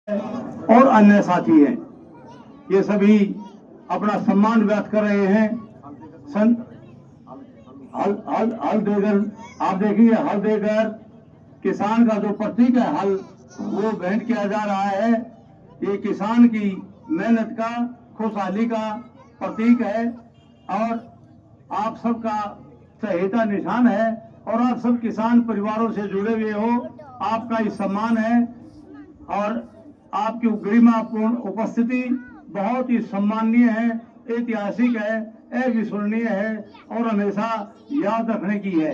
और अन्य साथी हैं, ये सभी अपना सम्मान व्यक्त कर रहे हैं। हल देकर आप देखिए, हल देकर किसान का जो प्रतीक है हल, वो भेंट किया जा रहा है। ये किसान की मेहनत का, खुशहाली का प्रतीक है और आप सबका सहायता निशान है और आप सब किसान परिवारों से जुड़े हुए हो, आपका ये सम्मान है और आपकी गरिमापूर्ण उपस्थिति बहुत ही सम्माननीय है, ऐतिहासिक है, अविस्मरणीय है और हमेशा याद रखने की है।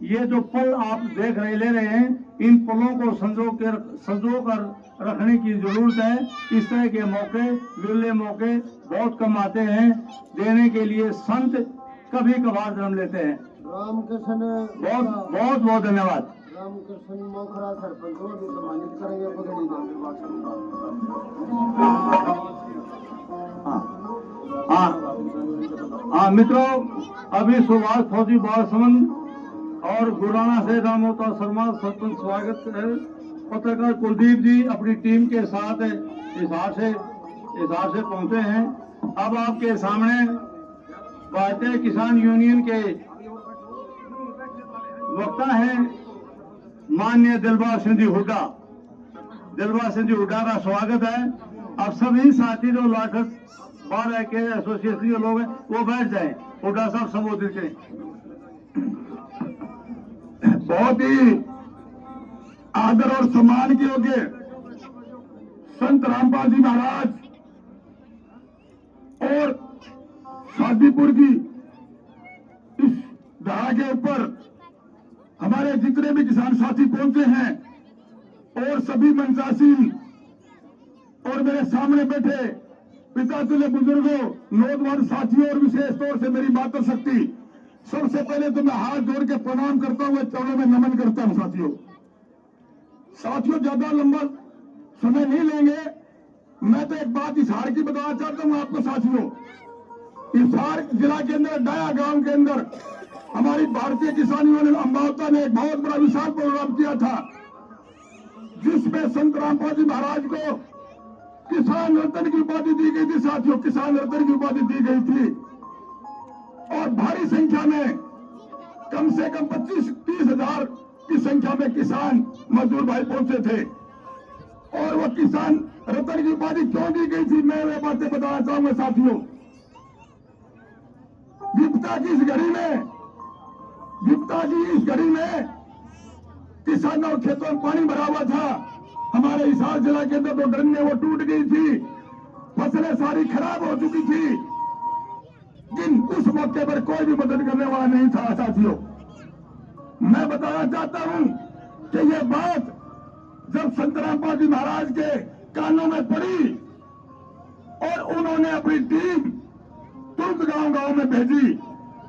ये जो पल आप ले रहे हैं, इन पलों को संजो कर रखने की जरूरत है। इस तरह के मौके, विरले मौके बहुत कम आते हैं। देने के लिए संत कभी कभार जन्म लेते हैं। रामकृष्ण बहुत बहुत बहुत धन्यवाद। रामकृष्ण मोखरा सरपंच को भी सम्मानित करेंगे पगड़ी हाँ मित्रों, अभी सुभाष फौजी बालसमंद और गुराना से रामोता शर्मा सरपंच स्वागत है। पत्रकार कुलदीप जी अपनी टीम के साथ हिसार से पहुंचे हैं। अब आपके सामने भारतीय किसान यूनियन के वक्ता हैं माननीय दिलबाग सिंह जी हुड्डा। दिलबाग सिंह जी हुड्डा का स्वागत है। अब सभी साथी जो लाठक बार के एसोसिएशन के लोग हैं वो बैठ जाएं, हुड्डा साहब संबोधित करें। बहुत ही आदर और सम्मान के योग्य संत रामपाल जी महाराज और शादीपुर की इस दहा के ऊपर हमारे जितने भी किसान साथी पहुंचे हैं और सभी मंचासीन और मेरे सामने बैठे पिता तुल्य बुजुर्गों, नौजवान साथियों और विशेष तौर से मेरी मातृशक्ति, सबसे पहले तो मैं हाथ जोड़ के प्रणाम करता हूं, चरणों में नमन करता हूं। साथियों ज्यादा लंबा समय नहीं लेंगे। मैं तो एक बात हिसार की बताना चाहता हूं आपको साथियों। हिसार जिला के अंदर डाया गांव के अंदर हमारी भारतीय किसान यूनियन अम्बावता ने एक बहुत बड़ा विशाल प्रोग्राम किया था, जिसमें संत रामपाल जी महाराज को किसान रत्न की उपाधि दी गई थी। साथियों, किसान रत्न की उपाधि दी गई थी और भारी संख्या में कम से कम 25-30 हजार की संख्या में किसान मजदूर भाई पहुंचे थे। और वो किसान रत्न की उपाधि क्यों दी गई थी, मैं वे बातें बताना चाहूंगा साथियों। विपदा की इस घड़ी में किसानों और खेतों में पानी भरा हुआ था। हमारे हिसार जिला के अंदर तो डंडे वो टूट गई थी, फसलें सारी खराब हो चुकी थी, लेकिन उस मौके पर कोई भी मदद करने वाला नहीं था। साथियों, मैं बताना चाहता हूं कि यह बात जब संत रामपाल जी महाराज के कानों में पड़ी और उन्होंने अपनी टीम तुरंत गांव में भेजी,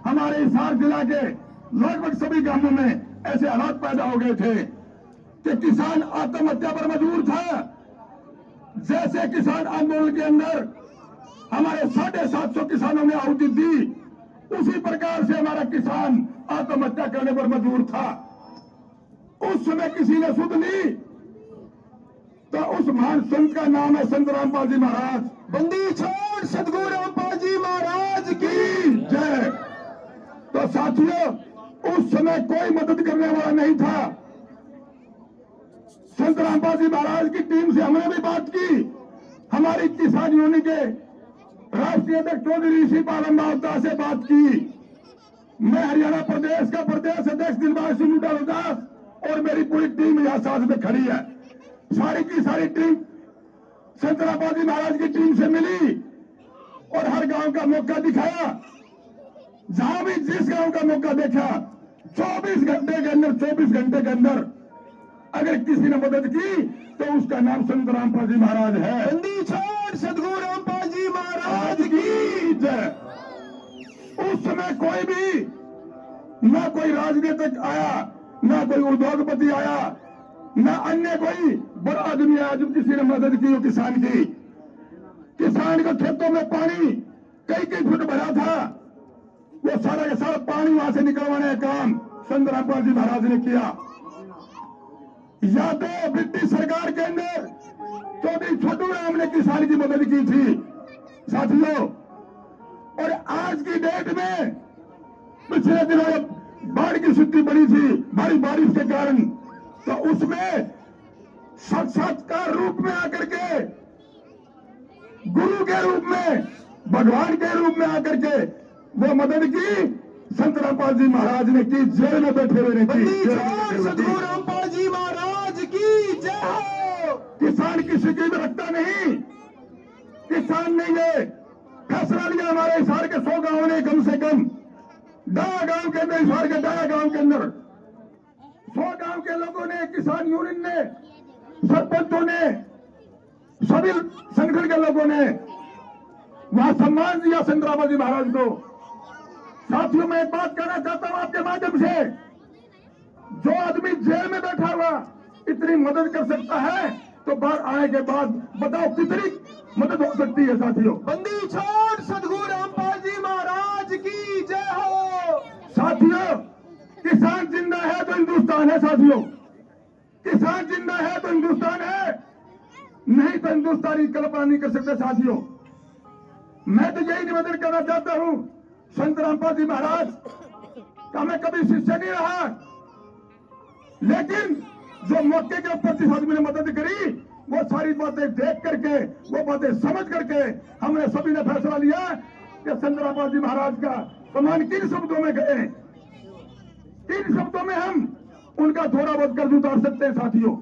हमारे हिसार जिला के लगभग सभी गांवों में ऐसे हालात पैदा हो गए थे कि किसान आत्महत्या पर मजबूर था। जैसे किसान आंदोलन के अंदर हमारे 750 किसानों ने आहुति दी, उसी प्रकार से हमारा किसान आत्महत्या करने पर मजबूर था। उस समय किसी ने सुध ली, तो उस महान संत का नाम है संत रामपाल जी महाराज। बंदी छोड़ सदगुरु रामपाल जी महाराज की जय। तो साथियों, उस समय कोई मदद करने वाला नहीं था। संत रामपाल जी महाराज की टीम से हमने भी बात की। हमारी किसान यूनियन के राष्ट्रीय अध्यक्ष चौधरी ऋषि पाल अम्बावता से बात की। मैं हरियाणा प्रदेश का प्रदेश अध्यक्ष दिलबाग सिंह हुड्डा और मेरी पूरी टीम यहां साथ में खड़ी है। सारी की सारी टीम संत रामपाल जी महाराज की टीम से मिली और हर गांव का मौका दिखाया। जहां भी जिस गांव का मौका देखा, 24 घंटे के अंदर अगर किसी ने मदद की तो उसका नाम संत रामपाल जी महाराज है। बंदी छोड़ सदगुरु रामपाल जी महाराज की जय। उस समय कोई भी, ना कोई राजनीतिक आया, ना कोई उद्योगपति आया, ना अन्य कोई बड़ा आदमी आया जो किसी ने मदद की हो किसान की। किसान के खेतों में पानी कई फुट भरा था, वो सारा का सारा पानी वहां से निकलवाने का काम संत रामपाल जी महाराज ने किया। या तो ब्रिटिश सरकार के अंदर चौधरी छोटू राम ने किसान की मदद की थी साथियों। और आज की डेट में पिछले दिनों बाढ़ की स्थिति बड़ी थी भारी बारिश के कारण, तो उसमें साक्षात्कार रूप में आकर के, गुरु के रूप में, भगवान के रूप में आकर के वो मदद की संत रामपाल जी महाराज ने की, जेल में बैठे हुए ने की। सदगुरु रामपाल जी महाराज की जय हो। किसान किसी की भी रखता नहीं। किसान ने ये फैसला लिया, हमारे हिसार के 100 गांव ने कम से कम, डाया गांव के अंदर, हिसार के डाया गांव के अंदर 100 गांव के लोगों ने, किसान यूनियन ने, सरपंचों ने, सभी संगठन के लोगों ने वहां सम्मान दिया संत रामपाल जी महाराज को। साथियों, मैं एक बात कहना चाहता हूं आपके माध्यम से, जो आदमी जेल में बैठा हुआ इतनी मदद कर सकता है, तो बाहर आने के बाद बताओ कितनी मदद हो सकती है साथियों। बंदी छोड़ सदगुरु रामपाल जी महाराज की जय हो। साथियों, किसान जिंदा है तो हिंदुस्तान है साथियों। किसान जिंदा है तो हिंदुस्तान है, नहीं तो हिंदुस्तानी कल्पना नहीं कर सकते साथियों। मैं तो यही निवेदन करना चाहता हूं, संत रामपाल जी महाराज का मैं कभी शिष्य नहीं रहा, लेकिन जो मौके के ऊपर जिस आदमी ने मदद करी, वो सारी बातें देख करके, वो बातें समझ करके हमने सभी ने फैसला लिया कि संत रामपाल जी महाराज का सम्मान किन शब्दों में करें, किन शब्दों में हम उनका थोड़ा बहुत कर्ज उतार सकते हैं साथियों।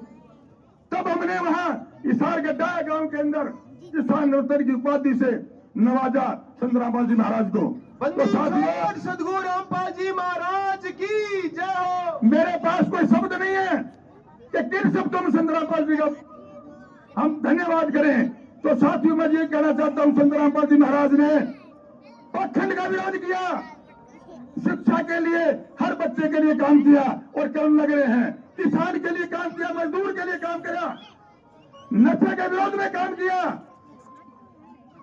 तब हमने वहां हिसार के डाया गांव के अंदर किसान रत्न की उपाधि से नवाजा संत रामपाल जी महाराज को। तो साथियों, सदगुरु रामपाल जी महाराज की जय हो। मेरे पास कोई शब्द नहीं है कि किन शब्दों में संत रामपाल जी का हम धन्यवाद करें। तो साथियों, मैं ये कहना चाहता हूं, संत रामपाल जी महाराज ने पाखंड का विरोध किया, शिक्षा के लिए, हर बच्चे के लिए काम किया और कर्म लग रहे हैं। किसान के लिए काम किया, मजदूर के लिए काम किया, नशे के विरोध में काम किया।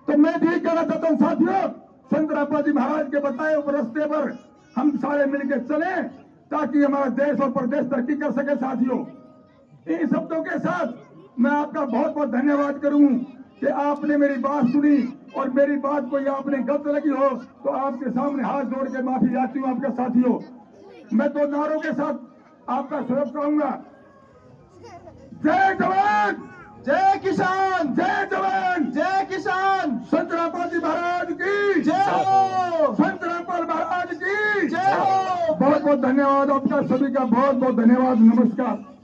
तो मैं यही कहना चाहता हूं साथियों, संत रामपाल जी महाराज के बताए हुए रास्ते पर हम सारे मिलकर चले, ताकि हमारा देश और प्रदेश तरक्की कर सके साथियों। इन शब्दों के साथ मैं आपका बहुत बहुत धन्यवाद करूं कि आपने मेरी बात सुनी, और मेरी बात कोई आपने गलत लगी हो तो आपके सामने हाथ जोड़ के माफी चाहती हूं आपके साथियों। मैं तो नारों के साथ आपका स्वागत करूंगा। जय जवान, जय किसान, जय जवान, जय किसान। संत रामपाल जी महाराज की जय हो। संत रामपाल महाराज की जय हो। बहुत बहुत धन्यवाद आपका, सभी का बहुत बहुत धन्यवाद। नमस्कार।